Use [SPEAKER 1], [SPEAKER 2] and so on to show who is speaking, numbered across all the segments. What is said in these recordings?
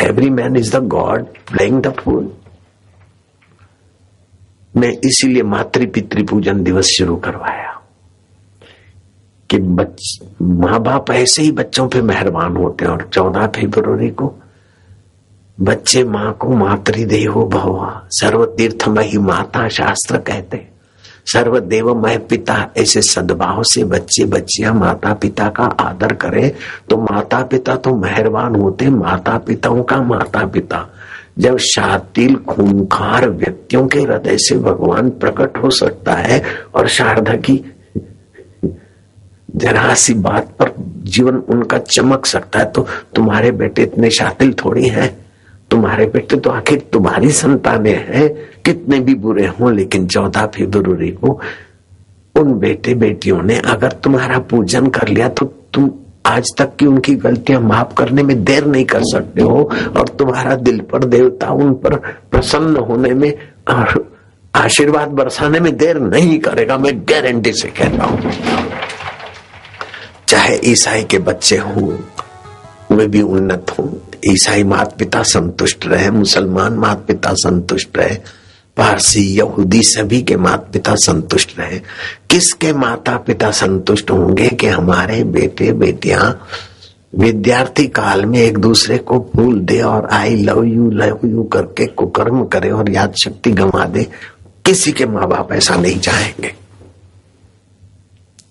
[SPEAKER 1] Every man is the god playing the fool. मैं इसीलिए मातृ पितृ पूजन दिवस शुरू करवाया कि माँ बाप ऐसे ही बच्चों पे मेहरबान होते हैं। और 14 फरवरी को बच्चे माँ को मातृदेवो भव सर्वतीर्थमयी माता शास्त्र कहते, सर्वदेवमय पिता। ऐसे सद्भाव से बच्चे बच्चियां माता पिता का आदर करें तो माता पिता तो मेहरबान होते। माता पिताओं का माता पिता जब शातिल खूंखार व्यक्तियों के हृदय से भगवान प्रकट हो सकता है और शारदा की जरा सी बात पर जीवन उनका चमक सकता है, तो तुम्हारे बेटे इतने शातिल थोड़ी हैं। तुम्हारे बेटे तो आखिर तुम्हारी संतानें हैं, कितने भी बुरे हों। लेकिन 14 फरवरी को उन बेटे बेटियों ने अगर तुम्हारा पूजन कर लिया तो तुम आज तक की उनकी गलतियां माफ करने में देर नहीं कर सकते हो। और तुम्हारा दिल पर देवता उन पर प्रसन्न होने में और आशीर्वाद बरसाने में देर नहीं करेगा। मैं गारंटी से कहता हूं। चाहे ईसाई के बच्चे हों वे भी उन्नत हों, ईसाई माता पिता संतुष्ट रहे, मुसलमान माता पिता संतुष्ट रहे, पारसी यहूदी सभी के माता पिता संतुष्ट रहे। किसके माता पिता संतुष्ट होंगे कि हमारे बेटे बेटियां विद्यार्थी काल में एक दूसरे को फूल दे और आई लव यू करके कुकर्म करे और याद शक्ति गंवा दे। किसी के माँ बाप ऐसा नहीं चाहेंगे।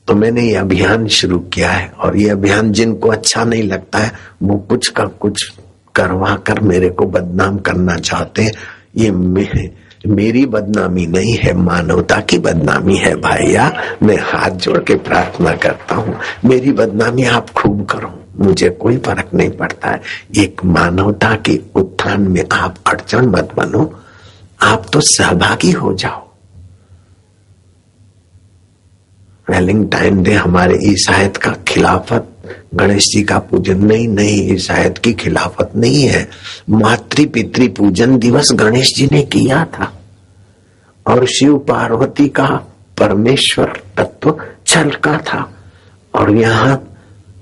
[SPEAKER 1] तो मैंने ये अभियान शुरू किया है और ये अभियान जिनको अच्छा नहीं लगता है वो कुछ का कुछ करवा कर मेरे को बदनाम करना चाहते हैं। ये मेरी बदनामी नहीं है, मानवता की बदनामी है भैया। मैं हाथ जोड़ के प्रार्थना करता हूँ, मेरी बदनामी आप खूब करो, मुझे कोई फर्क नहीं पड़ता है। एक मानवता के उत्थान में आप अड़चन मत बनो, आप तो सहभागी हो जाओ। वैलेंटाइन डे हमारे ईसाइत का खिलाफत, गणेश जी का पूजन नहीं, ईसाइत की खिलाफत नहीं है। मातृ पितृ पूजन दिवस गणेश जी ने किया था और शिव पार्वती का परमेश्वर तत्व छलका था। और यहाँ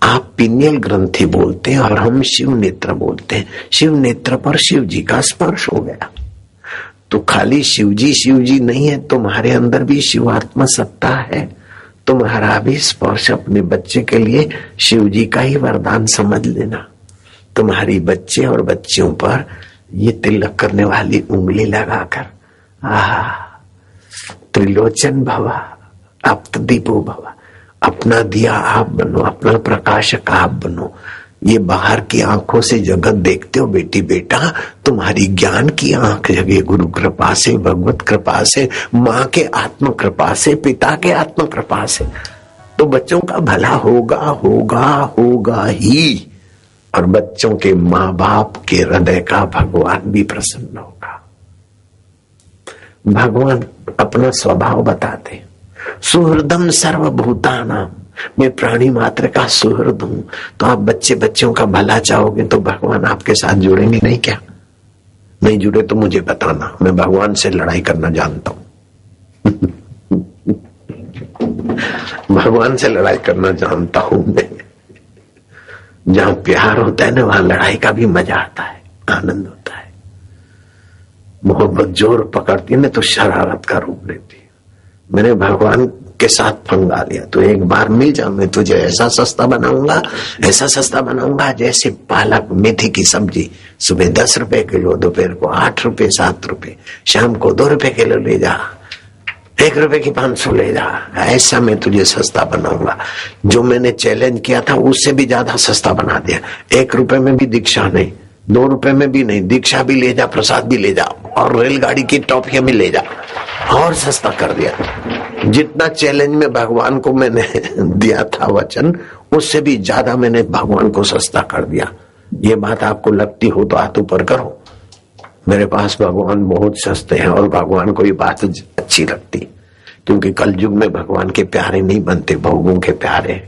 [SPEAKER 1] आप पिनियल ग्रंथि बोलते हैं और हम शिव नेत्र बोलते हैं। शिव नेत्र पर शिव जी का स्पर्श हो गया। तो खाली शिव जी नहीं है, तुम्हारे अंदर भी शिवात्मा सत्ता है। तुम्हारा भी स्पर्श अपने बच्चे के लिए शिव जी का ही वरदान समझ लेना। तुम्हारी बच्चे और बच्चियों पर ये तिलक करने वाली उंगली लगाकर त्रिलोचन भवा अप्तदीपो भवा, अपना दिया आप बनो, अपना प्रकाशक आप बनो। ये बाहर की आंखों से जगत देखते हो बेटी बेटा, तुम्हारी ज्ञान की आंख जगे गुरु कृपा से, भगवत कृपा से, माँ के आत्म कृपा से, पिता के आत्म कृपा से। तो बच्चों का भला होगा ही। और बच्चों के माँ बाप के हृदय का भगवान भी प्रसन्न होगा। भगवान अपना स्वभाव बताते, सुहृदम सर्वभूतानाम, मैं प्राणी मात्र का सुहृद हूं। तो आप बच्चे बच्चों का भला चाहोगे तो भगवान आपके साथ जुड़ेंगे नहीं क्या? नहीं जुड़े तो मुझे बताना, मैं भगवान से लड़ाई करना जानता हूं। भगवान से लड़ाई करना जानता हूं मैं। जहां प्यार होता है ना वहां लड़ाई का भी मजा आता है, आनंद होता है। मोहब्बत जोर पकड़ती है ना तो शरारत का रूप लेती है। मैंने भगवान के साथ पंगा लिया तो एक बार मिल जा, मैं तुझे ऐसा सस्ता बनाऊंगा जैसे पालक मेथी की सब्जी। सुबह 10 रुपए किलो, दोपहर को 8 रुपए 7 रुपए, शाम को 2 रुपए किलो ले जा, 1 रुपए की 500 ले जा। ऐसा मैं तुझे सस्ता बनाऊंगा। जो मैंने चैलेंज किया था उससे भी ज्यादा सस्ता बना दिया। 1 रुपए में भी दीक्षा नहीं, 2 रुपए में भी नहीं, दीक्षा भी ले जा, प्रसाद भी ले जा और रेलगाड़ी की टॉफियां भी ले जा, और सस्ता कर दिया। जितना चैलेंज में भगवान को मैंने दिया था वचन, उससे भी ज्यादा मैंने भगवान को सस्ता कर दिया। ये बात आपको लगती हो तो हाथ ऊपर करो। मेरे पास भगवान बहुत सस्ते हैं और भगवान को ये बात अच्छी लगती, क्योंकि कलयुग में भगवान के प्यारे नहीं बनते, भोगों के प्यारे,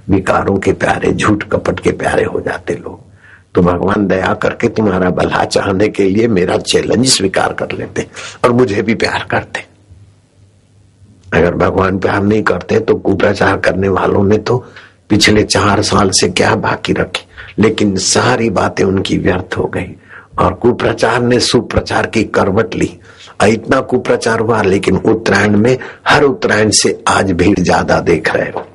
[SPEAKER 1] विकारों के प्यारे, झूठ कपट के प्यारे हो जाते लोग। तो भगवान दया करके तुम्हारा भला चाहने के लिए मेरा चैलेंज स्वीकार कर लेते और मुझे भी प्यार करते। अगर भगवान प्यार नहीं करते तो कुप्रचार करने वालों ने तो पिछले 4 साल से क्या बाकी रखी, लेकिन सारी बातें उनकी व्यर्थ हो गई। और कुप्रचार ने सुप्रचार की करवट ली। इतना कुप्रचार हुआ, लेकिन उत्तरायण में हर उत्तरायण से आज भीड़ ज्यादा देख रहे हो।